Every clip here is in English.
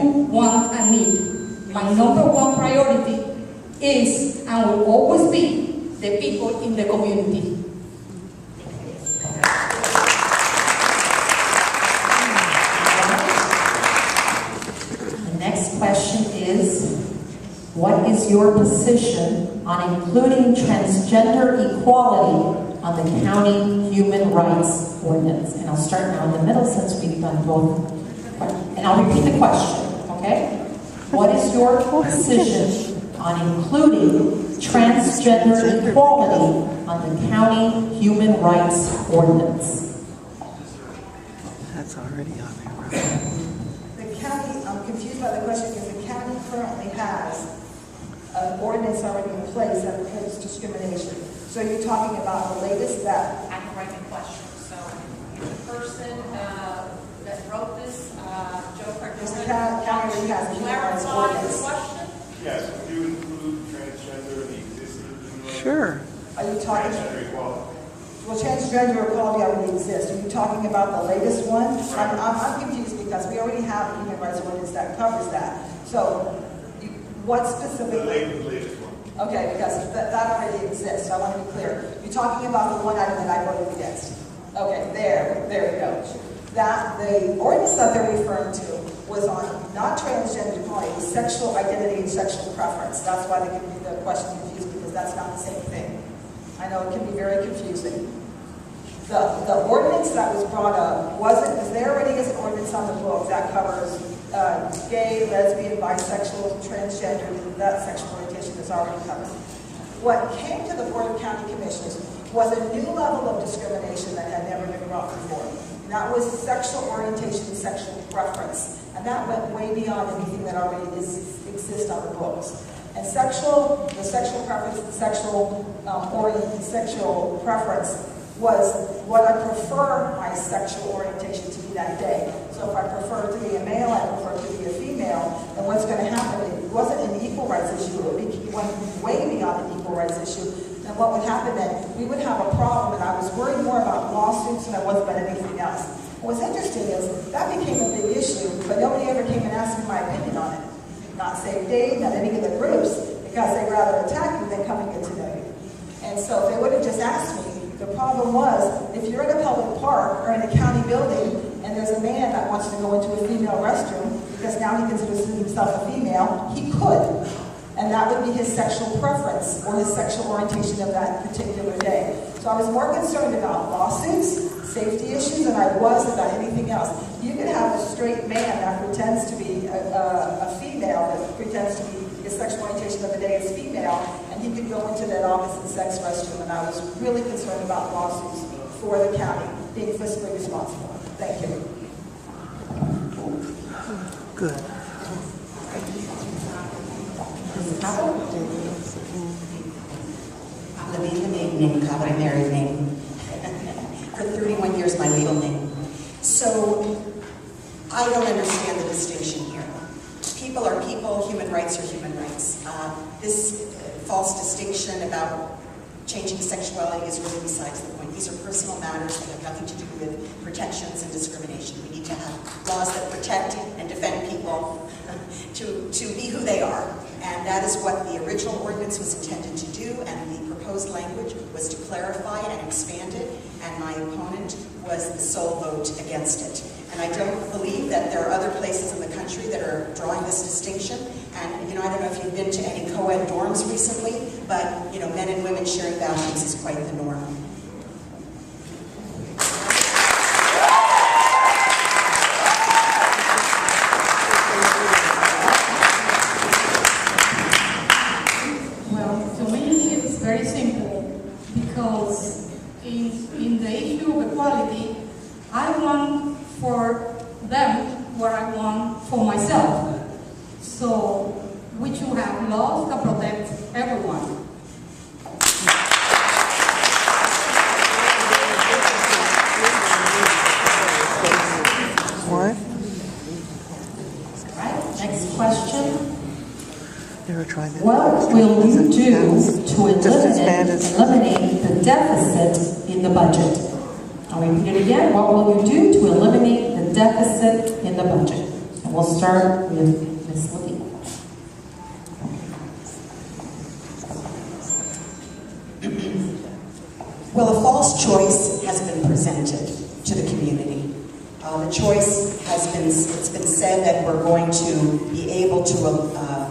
want and need. My number one priority is and will always be the people in the community. The next question is, what is your position on including transgender equality on the county human rights ordinance? And I'll start now in the middle since we've done both. And I'll repeat the question, okay? What is your position on including transgender equality on the county human rights ordinance? That's already on there, right? The county, I'm confused by the question because the county currently has an ordinance already in place that prohibits discrimination. So you're talking about the latest that... I can write the question. So the person that wrote this, Joe Cardozo, county has a human rights ordinance. Question? Yes, would you include transgender in the existing human rights? Sure. Are you talking... Transgender equality. Well, transgender equality already exists. Are you talking about the latest one? Right. I'm confused because we already have a human rights ordinance that covers that. So, what specifically? The latest one. Okay, because that already exists. So I want to be clear. You're talking about the one item that I voted against. Okay, there you go. That the ordinance that they're referring to was on not transgender equality, it was sexual identity and sexual preference. That's why they can be the question confused because that's not the same thing. I know it can be very confusing. The ordinance that was brought up wasn't, because there already is an ordinance on the books that covers gay, lesbian, bisexual, transgender, that sexual orientation is already covered. What came to the Board of County Commissioners was a new level of discrimination that had never been brought before. And that was sexual orientation and sexual preference. And that went way beyond anything that already exists on the books. And the sexual preference, the sexual preference was what I prefer my sexual orientation to be that day. So if I prefer to be a male, I prefer to be a female, then what's going to happen? It wasn't an equal rights issue. It went way beyond an equal rights issue. And what would happen then? We would have a problem, and I was worried more about lawsuits than I was about anything else. What's interesting is that became a big issue, but nobody ever came and asked me my opinion on it. Not Save Dave, not any of the groups, because they'd rather attack you than come and get to know you. And so if they would have just asked me, the problem was, if you're in a public park or in a county building and there's a man that wants to go into a female restroom because now he considers himself a female, he could. And that would be his sexual preference or his sexual orientation of that particular day. So I was more concerned about lawsuits, safety issues, than I was about anything else. You could have a straight man that pretends to be a female, that pretends to be his sexual orientation of the day is female, and he could go into that opposite-sex restroom, and I was really concerned about lawsuits for the county being fiscally responsible. Thank you. Good. Levine, the maiden name, Cobb, my married name. For 31 years, my legal name. So, I don't understand the distinction here. People are people, human rights are human rights. This false distinction about changing sexuality is really besides the point. These are personal matters that have nothing to do with protections and discrimination. We need to have laws that protect and defend people to be who they are. And that is what the original ordinance was intended to do, and the proposed language was to clarify it and expand it, and my opponent was the sole vote against it. And I don't believe that there are other places in the country that are drawing this distinction. And, I don't know if you've been to any co-ed dorms recently, but, men and women sharing bathrooms is quite the norm. Well, to me, it's very simple, because in the issue of equality, I want for them what I want for myself. So we should have laws that protect everyone. What? All right, next question. They were trying to... What will you do to Just as bad as... eliminate the deficit in the budget? I'll repeat it again. What will you do to eliminate the deficit in the budget? We'll start with Ms. Levine. Well, a false choice has been presented to the community. The choice has been, it's been said that we're going to be able to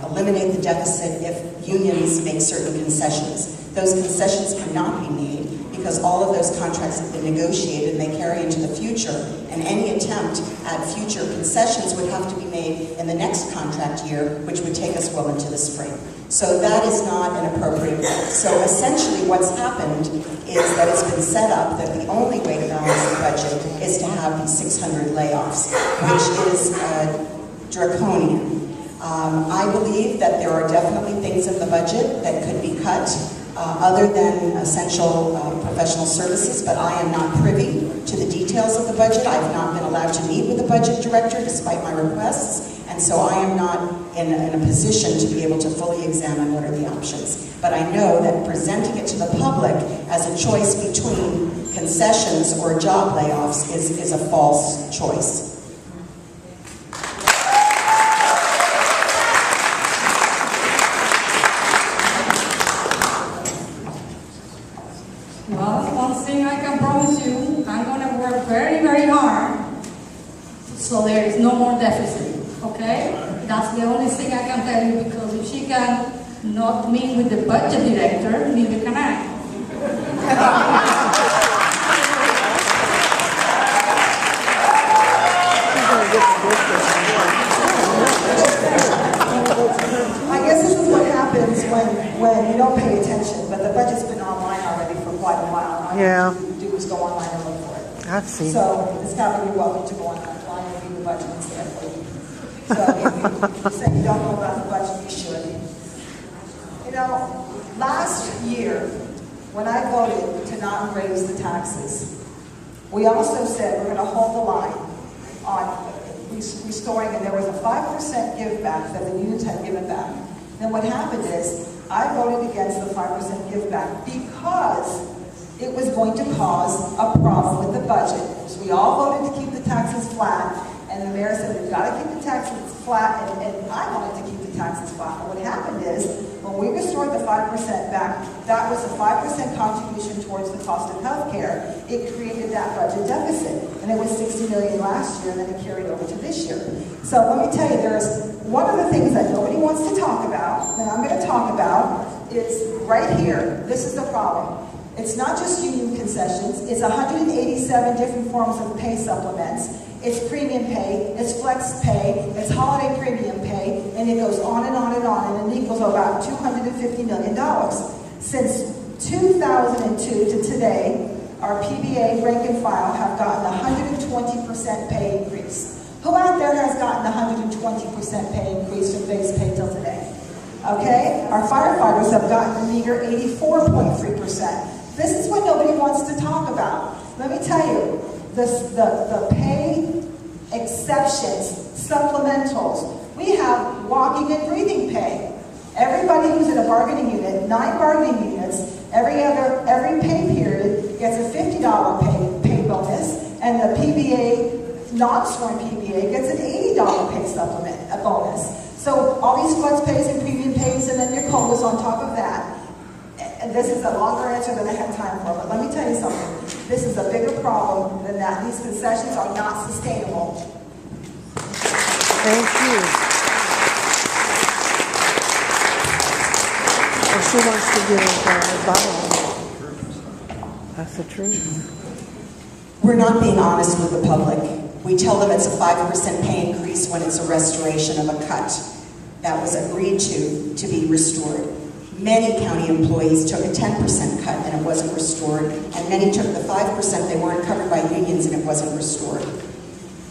eliminate the deficit if unions make certain concessions. Those concessions cannot be made because all of those contracts have been negotiated and they carry into the future. And any attempt at future concessions would have to be made in the next contract year, which would take us well into the spring. So that is not an appropriate. So essentially what's happened is that it's been set up that the only way to balance the budget is to have these 600 layoffs, which is draconian. I believe that there are definitely things in the budget that could be cut other than essential professional services, but I am not privy to the details of the budget. I have not been allowed to meet with the budget director despite my requests. And so I am not in a position to be able to fully examine what are the options. But I know that presenting it to the public as a choice between concessions or job layoffs is a false choice. Well, one thing I can promise you, I'm going to work very, very hard so there is no more deficit. Okay? That's the only thing I can tell you, because if she can not meet with the budget director, neither can I. I guess this is what happens when you don't pay attention, but the budget's been online already for quite a while. All you have to do is go online and look for it. I've seen. So it's got to be welcome to go online and read the budget and see it for you. So if you say you don't know about the budget, you should. You know, last year, when I voted to not raise the taxes, we also said we're going to hold the line on restoring, and there was a 5% give back that the unions had given back. Then what happened is, I voted against the 5% give back because it was going to cause a problem with the budget. So we all voted to keep the taxes flat, and the mayor said, we've got to keep the taxes flat, and I wanted to keep the taxes flat. And what happened is, when we restored the 5% back, that was a 5% contribution towards the cost of health care. It created that budget deficit, and it was $60 million last year, and then it carried over to this year. So let me tell you, there's one of the things that nobody wants to talk about, that I'm going to talk about, is right here. This is the problem. It's not just union concessions, it's 187 different forms of pay supplements. It's premium pay, it's flex pay, it's holiday premium pay, and it goes on and on and on, and it equals about $250 million. Since 2002 to today, our PBA rank and file have gotten 120% pay increase. Who out there has gotten 120% pay increase from base pay till today? Okay? Our firefighters have gotten a meager 84.3%. This is what nobody wants to talk about. Let me tell you, the pay exceptions, supplementals, we have walking and breathing pay. Everybody who's in a bargaining unit, 9 bargaining units, every pay period gets a $50 pay bonus, and the PBA, non-sworn PBA, gets an $80 pay supplement, a bonus. So all these flex pays and premium pays, and then your COLAs on top of that. And this is a longer answer than I have time for, but let me tell you something. This is a bigger problem than that. These concessions are not sustainable. Thank you. And she wants to give a rebuttal. That's the truth. We're not being honest with the public. We tell them it's a 5% pay increase when it's a restoration of a cut that was agreed to be restored. Many county employees took a 10% cut and it wasn't restored, and many took the 5%, they weren't covered by unions and it wasn't restored.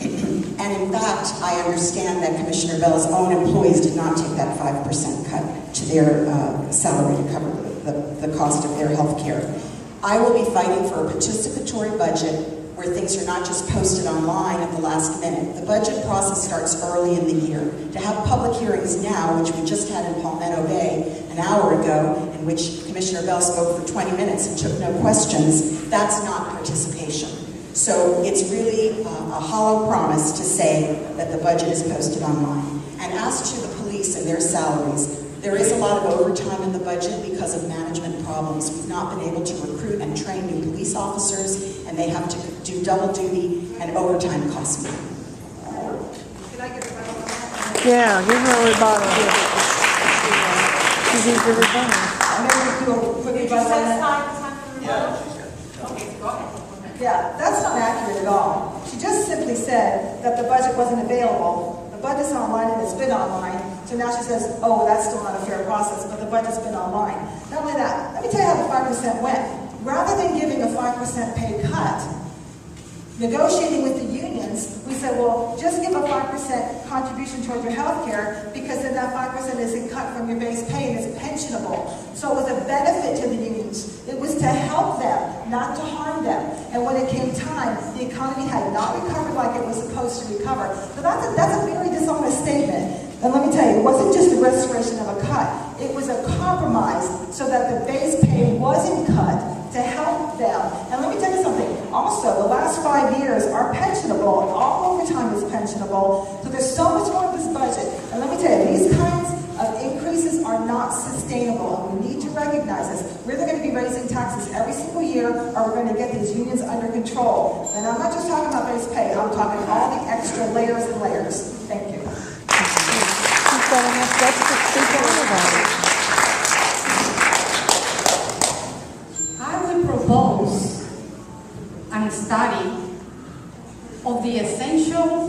And in fact, I understand that Commissioner Bell's own employees did not take that 5% cut to their salary to cover the cost of their health care. I will be fighting for a participatory budget where things are not just posted online at the last minute. The budget process starts early in the year. To have public hearings now, which we just had in Palmetto Bay an hour ago, in which Commissioner Bell spoke for 20 minutes and took no questions, that's not participation. So it's really a hollow promise to say that the budget is posted online. And as to the police and their salaries, there is a lot of overtime in the budget because of management problems. We've not been able to recruit and train new police officers, and they have to do double duty, and overtime costs money. Can I get a rebuttal on that? Yeah, give her a rebuttal. She needs a rebuttal. I'm going to do a quick rebuttal on that. Yeah, that's not accurate at all. She just simply said that the budget wasn't available. The budget's online and it's been online. So now she says, oh, that's still not a fair process, but the budget's been online. Not only that, let me tell you how the 5% went. Rather than giving a 5% pay cut, negotiating with the unions, we said, well, just give a 5% contribution toward your health care because then that 5% isn't cut from your base pay and it's pensionable. So it was a benefit to the unions. It was to help them, not to harm them. And when it came time, the economy had not recovered like it was supposed to recover. So that's a very dishonest statement. And let me tell you, it wasn't just the restoration of a cut. It was a compromise so that the base pay wasn't cut to help them. And let me tell you something. Also, the last 5 years are pensionable. All overtime is pensionable. So there's so much more of this budget. And let me tell you, these kinds of increases are not sustainable. And we need to recognize this. We're either going to be raising taxes every single year or we're going to get these unions under control. And I'm not just talking about base pay. I'm talking all the extra layers and layers. Thank you. She's got enough guts to speak out about it. I will propose a study of the essential